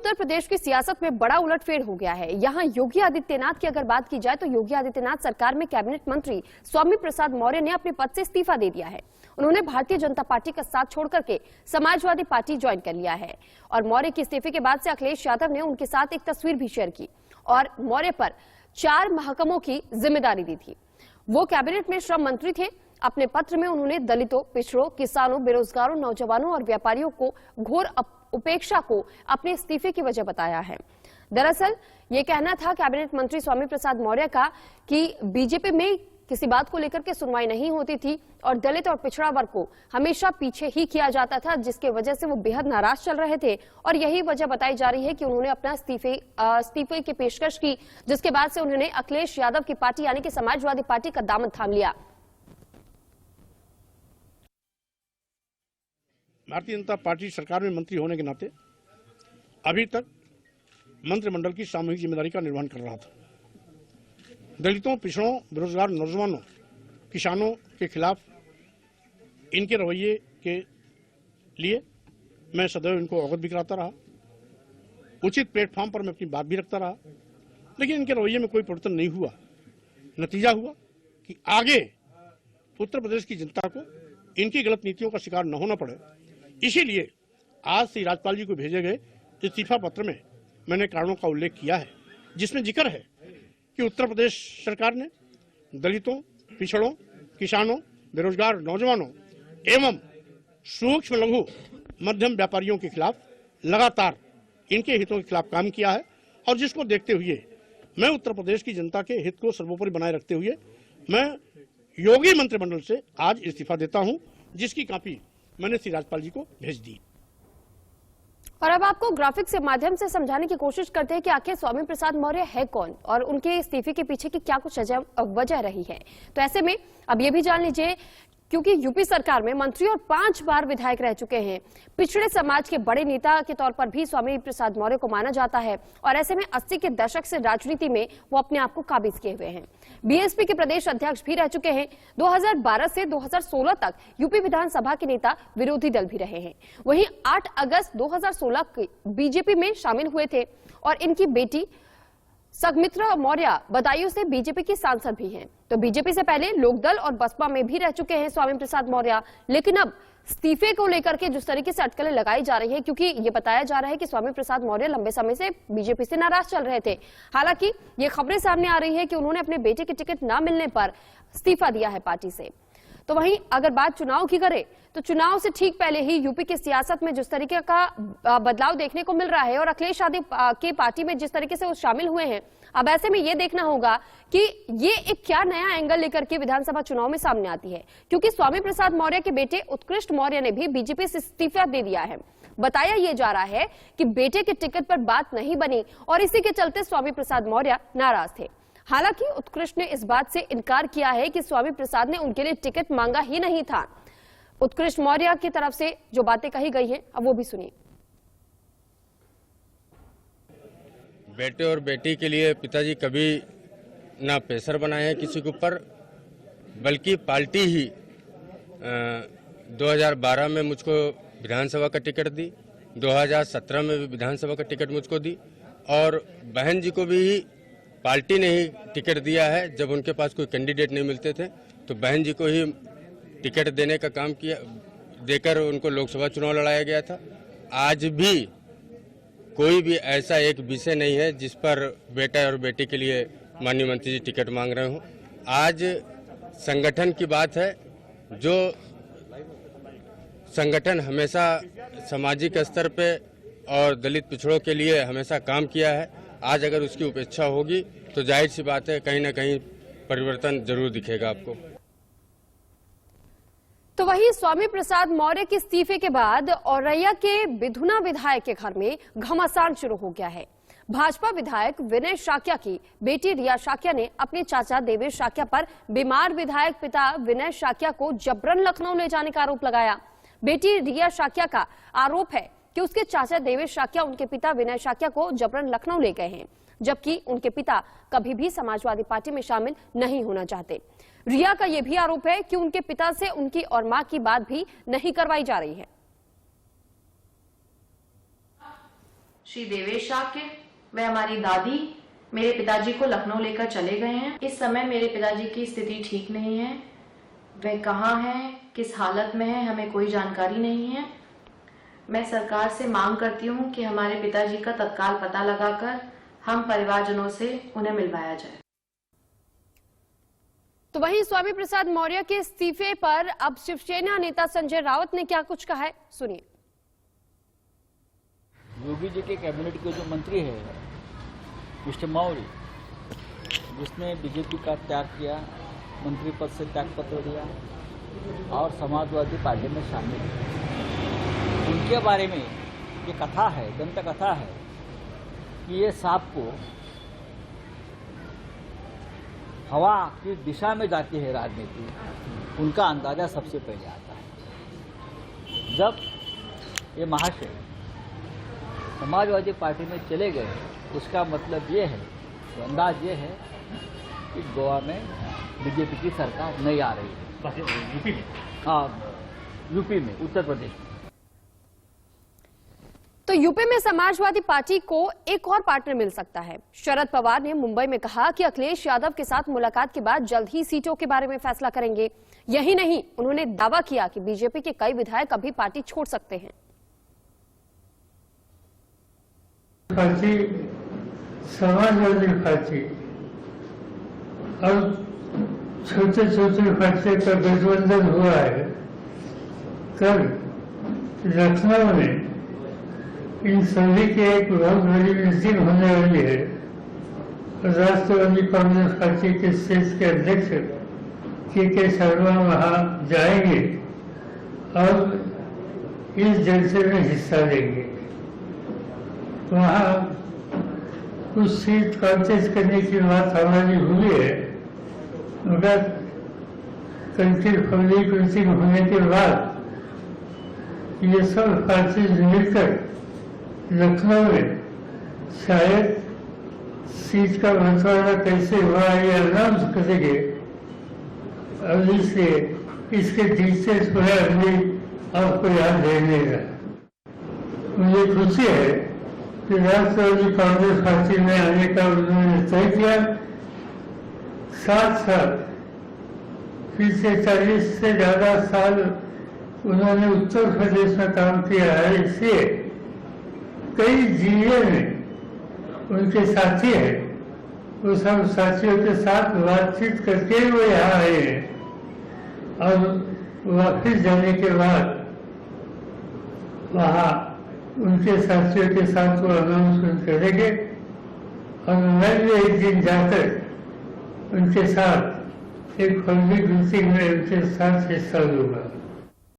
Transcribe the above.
उत्तर प्रदेश की सियासत में बड़ा उलटफेर हो गया है। यहां योगी आदित्यनाथ की अगर बात की जाए तो योगी आदित्यनाथ सरकार में कैबिनेट मंत्री स्वामी प्रसाद मौर्य ने अपने पद से इस्तीफा दे दिया है। उन्होंने भारतीय जनता पार्टी का साथ छोड़कर के समाजवादी पार्टी ज्वाइन कर लिया है और मौर्य के इस्तीफे के बाद से अखिलेश यादव ने उनके साथ एक तस्वीर भी शेयर की और मौर्य पर 4 महकमों की जिम्मेदारी दी थी। वो कैबिनेट में श्रम मंत्री थे। अपने पत्र में उन्होंने दलितों, पिछड़ों, किसानों, बेरोजगारों, नौजवानों और व्यापारियों को घोर उपेक्षा को अपने इस्तीफे की वजह बताया है। दरअसल ये कहना था कैबिनेट मंत्री स्वामी प्रसाद मौर्य का कि बीजेपी में किसी बात को लेकर के सुनवाई नहीं होती थी और दलित और पिछड़ा वर्ग को हमेशा पीछे ही किया जाता था, जिसके वजह से वो बेहद नाराज चल रहे थे और यही वजह बताई जा रही है कि उन्होंने अपना इस्तीफे की पेशकश की, जिसके बाद से उन्होंने अखिलेश यादव की पार्टी यानी कि समाजवादी पार्टी का दामन थाम लिया। भारतीय जनता पार्टी सरकार में मंत्री होने के नाते अभी तक मंत्रिमंडल की सामूहिक जिम्मेदारी का निर्वहन कर रहा था। दलितों, पिछड़ों, बेरोजगार नौजवानों, किसानों के खिलाफ इनके रवैये के लिए मैं सदैव इनको अवगत भी कराता रहा, उचित प्लेटफॉर्म पर मैं अपनी बात भी रखता रहा, लेकिन इनके रवैये में कोई परिवर्तन नहीं हुआ। नतीजा हुआ कि आगे उत्तर प्रदेश की जनता को इनकी गलत नीतियों का शिकार न होना पड़े। इसीलिए आज से राज्यपाल जी को भेजे गए इस्तीफा पत्र में मैंने कारणों का उल्लेख किया है, जिसमें जिक्र है कि उत्तर प्रदेश सरकार ने दलितों, पिछड़ों, किसानों, बेरोजगार नौजवानों एवं सूक्ष्म, लघु, मध्यम व्यापारियों के खिलाफ लगातार इनके हितों के खिलाफ काम किया है और जिसको देखते हुए मैं उत्तर प्रदेश की जनता के हित को सर्वोपरि बनाए रखते हुए मैं योगी मंत्रिमंडल से आज इस्तीफा देता हूं, जिसकी कॉपी मैंने श्री राज्यपाल जी को भेज दी। और अब आपको ग्राफिक्स के माध्यम से समझाने की कोशिश करते हैं कि आखिर स्वामी प्रसाद मौर्य है कौन और उनके इस्तीफे के पीछे की क्या कुछ वजह रही है। तो ऐसे में अब ये भी जान लीजिए, क्योंकि यूपी सरकार में मंत्री और 5 बार विधायक रह चुके हैं, पिछड़े समाज के बड़े नेता के तौर पर भी स्वामी प्रसाद मौर्य को माना जाता है और ऐसे में 80 के दशक से राजनीति में वो अपने आप को काबिज किए हुए हैं। बीएसपी के प्रदेश अध्यक्ष भी रह चुके हैं। 2012 से 2016 तक यूपी विधानसभा के नेता विरोधी दल भी रहे हैं। वहीं 8 अगस्त 2016 के बीजेपी में शामिल हुए थे और इनकी बेटी संघमित्रा मौर्य बदायूं से बीजेपी की सांसद भी हैं। तो बीजेपी से पहले लोकदल और बसपा में भी रह चुके हैं स्वामी प्रसाद मौर्य, लेकिन अब इस्तीफे को लेकर के जिस तरीके से अटकलें लगाई जा रही है, क्योंकि ये बताया जा रहा है कि स्वामी प्रसाद मौर्य लंबे समय से बीजेपी से नाराज चल रहे थे। हालांकि ये खबरें सामने आ रही है कि उन्होंने अपने बेटे की टिकट न मिलने पर इस्तीफा दिया है पार्टी से। तो वहीं अगर बात चुनाव की करें तो चुनाव से ठीक पहले ही यूपी की सियासत में जिस तरीके का बदलाव देखने को मिल रहा है और अखिलेश यादव के पार्टी में जिस तरीके से वो शामिल हुए हैं, अब ऐसे में ये देखना होगा कि ये एक क्या नया एंगल लेकर के विधानसभा चुनाव में सामने आती है, क्योंकि स्वामी प्रसाद मौर्य के बेटे उत्कृष्ट मौर्य ने भी बीजेपी से इस्तीफा दे दिया है। बताया ये जा रहा है कि बेटे के टिकट पर बात नहीं बनी और इसी के चलते स्वामी प्रसाद मौर्य नाराज थे। हालांकि उत्कृष्ट ने इस बात से इनकार किया है कि स्वामी प्रसाद ने उनके लिए टिकट मांगा ही नहीं था। उत्कृष्ट मौर्य की तरफ से जो बातें कही गई हैं, अब वो भी सुनिए। बेटे और बेटी के लिए पिताजी कभी ना प्रेशर बनाए हैं किसी के ऊपर, बल्कि पार्टी ही 2012 में मुझको विधानसभा का टिकट दी, 2017 में भी विधानसभा का टिकट मुझको दी और बहन जी को भी पार्टी ने ही टिकट दिया है। जब उनके पास कोई कैंडिडेट नहीं मिलते थे तो बहन जी को ही टिकट देने का काम किया, देकर उनको लोकसभा चुनाव लड़ाया गया था। आज भी कोई भी ऐसा एक विषय नहीं है जिस पर बेटा और बेटी के लिए माननीय मंत्री जी टिकट मांग रहे हो। आज संगठन की बात है, जो संगठन हमेशा सामाजिक स्तर पे और दलित पिछड़ों के लिए हमेशा काम किया है, आज अगर उसकी उपेक्षा होगी तो जाहिर सी बात है कहीं ना कहीं परिवर्तन जरूर दिखेगा आपको। तो वही स्वामी प्रसाद मौर्य के इस्तीफे के बाद औरैया के बिधुना विधायक के घर में घमासान शुरू हो गया है। भाजपा विधायक विनय शाक्या की बेटी रिया शाक्या ने अपने चाचा देवेश शाक्या पर बीमार विधायक पिता विनय शाक्या को जबरन लखनऊ ले जाने का आरोप लगाया। बेटी रिया शाक्या का आरोप है कि उसके चाचा देवेश शाक्या उनके पिता विनय शाक्या को जबरन लखनऊ ले गए हैं, जबकि उनके पिता कभी भी समाजवादी पार्टी में शामिल नहीं होना चाहते। रिया का यह भी आरोप है कि उनके पिता से उनकी और मां की बात भी नहीं करवाई जा रही है। श्री देवेश शाक्य व हमारी दादी मेरे पिताजी को लखनऊ लेकर चले गए हैं। इस समय मेरे पिताजी की स्थिति ठीक नहीं है। वह कहाँ हैं, किस हालत में है, हमें कोई जानकारी नहीं है। मैं सरकार से मांग करती हूँ कि हमारे पिताजी का तत्काल पता लगाकर हम परिवारजनों से उन्हें मिलवाया जाए। तो वहीं स्वामी प्रसाद मौर्य के इस्तीफे पर अब शिवसेना नेता संजय राउत ने क्या कुछ कहा है, सुनिए। योगी जी के कैबिनेट के जो मंत्री है मिस्टर मौर्य, जिसने बीजेपी का त्याग किया, मंत्री पद से त्यागपत्र दिया और समाजवादी पार्टी में शामिल हुए, उनके बारे में ये कथा है, दंत कथा है कि ये सांप को हवा की दिशा में जाती है राजनीति, उनका अंदाजा सबसे पहले आता है। जब ये महाशय समाजवादी पार्टी में चले गए, उसका मतलब ये है, अंदाज ये है कि गोवा में बीजेपी की सरकार नहीं आ रही है, यूपी में, हाँ यूपी में, उत्तर प्रदेश में। तो यूपी में समाजवादी पार्टी को एक और पार्टनर मिल सकता है। शरद पवार ने मुंबई में कहा कि अखिलेश यादव के साथ मुलाकात के बाद जल्द ही सीटों के बारे में फैसला करेंगे। यही नहीं, उन्होंने दावा किया कि बीजेपी के कई विधायक अभी पार्टी छोड़ सकते हैं। पार्टी समाजवादी पार्टी और छोटे छोटे पार्टी का गठबंधन हुआ है। कल लखनऊ में इन सभी की एक बहुत बड़ी मीटिंग होने वाली है। राष्ट्रवादी कांग्रेस पार्टी के शीर्ष के अध्यक्ष के शर्मा वहां जाएंगे और इस जलसे में हिस्सा लेंगे। वहाँ कुछ सीट कॉन्टेस्ट करने की बात हमारी हुई है, मगर कल की पब्लिक मीटिंग होने के बाद ये सब पार्टी मिलकर लखनऊ में शायद सीट का बंटवारा कैसे हुआ ये अनाउंस करेंगे और इसलिए इसके डिटेल्स पूरा अभी आपको याद रहने का। मुझे खुशी है कि राष्ट्रवादी कांग्रेस पार्टी में आने का उन्होंने तय किया। साथ साथ पिछले 40 से ज्यादा साल उन्होंने उत्तर प्रदेश में काम किया है, इसलिए कई जिले में उनके साथी हैं। वो सब साथियों के साथ बातचीत करके वो यहाँ आए हैं और वापिस जाने के बाद वहाँ उनके साथियों के साथ वो अनाउंसमेंट करेंगे और मैं भी एक दिन जाकर उनके साथ एक पब्लिक मीटिंग में उनके साथ हिस्सा लूंगा।